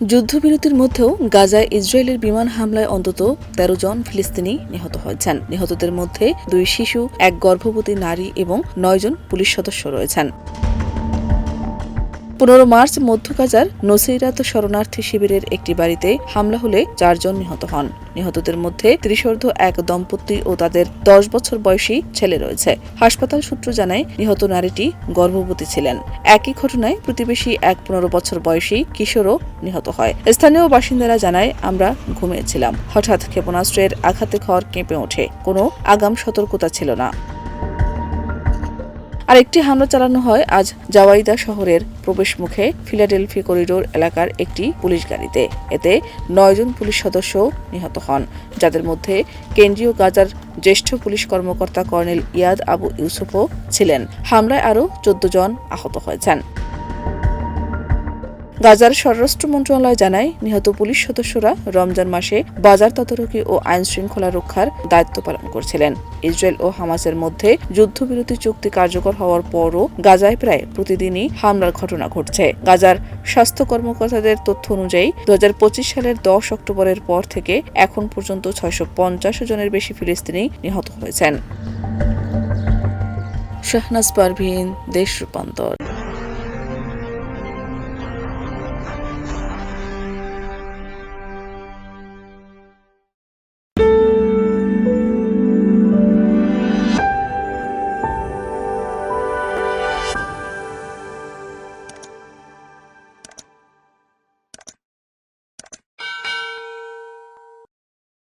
যুদ্ধবিরতির মধ্যেও গাজায় ইসরায়েলের বিমান হামলায় অন্তত ১৩ জন ফিলিস্তিনি নিহত হয়েছেন। নিহতদের মধ্যে ২ শিশু, ১ গর্ভবতী নারী এবং ৯ জন পুলিশ সদস্য রয়েছেন। ১৫ মার্চ মধ্য গাজার নসেইরাত শরণার্থী শিবিরের একটি বাড়িতে হামলা হলে ৪ জন নিহত হন। নিহতদের মধ্যে ত্রিশোর্ধ্ব এক দম্পতি ও তাদের ১০ বছর বয়সী ছেলে রয়েছে। হাসপাতাল সূত্র জানায়, নিহত নারীটি গর্ভবতী ছিলেন। একই ঘটনায় প্রতিবেশী এক ১৫ বছর বয়সী কিশোরও নিহত হয়। স্থানীয় বাসিন্দারা জানায়, আমরা ঘুমিয়েছিলাম। হঠাৎ ক্ষেপণাস্ত্রের আঘাতে ঘর কেঁপে ওঠে। কোনো আগাম সতর্কতা ছিল না। আরেকটি হামলা চালানো হয় আজ জাওয়াইদা শহরের প্রবেশমুখে ফিলাডেলফি করিডোর এলাকার একটি পুলিশ গাড়িতে। এতে ৯ জন পুলিশ সদস্য নিহত হন, যাদের মধ্যে কেন্দ্রীয় গাজার জ্যেষ্ঠ পুলিশ কর্মকর্তা কর্নেল ইয়াদ আবু ইউসুফও ছিলেন। হামলায় আরও ১৪ জন আহত হয়েছেন। গাজার স্বরাষ্ট্র মন্ত্রণালয় জানায়, নিহত পুলিশ সদস্যরা রমজান মাসে বাজার তদারকি ও আইন শৃঙ্খলা রক্ষার দায়িত্ব পালন করছিলেন। ইসরায়েল ও হামাসের মধ্যে যুদ্ধবিরতি চুক্তি কার্যকর হওয়ার পরও গাজায় প্রায় প্রতিদিনই হামলার ঘটনা ঘটছে। গাজার স্বাস্থ্য কর্মকর্তাদের তথ্য অনুযায়ী ২০২৫ সালের ১০ অক্টোবরের পর থেকে এখন পর্যন্ত ৬৫০ জনের বেশি ফিলিস্তিনি নিহত হয়েছেন। শাহনাজ পারভীন, দেশ রূপান্তর।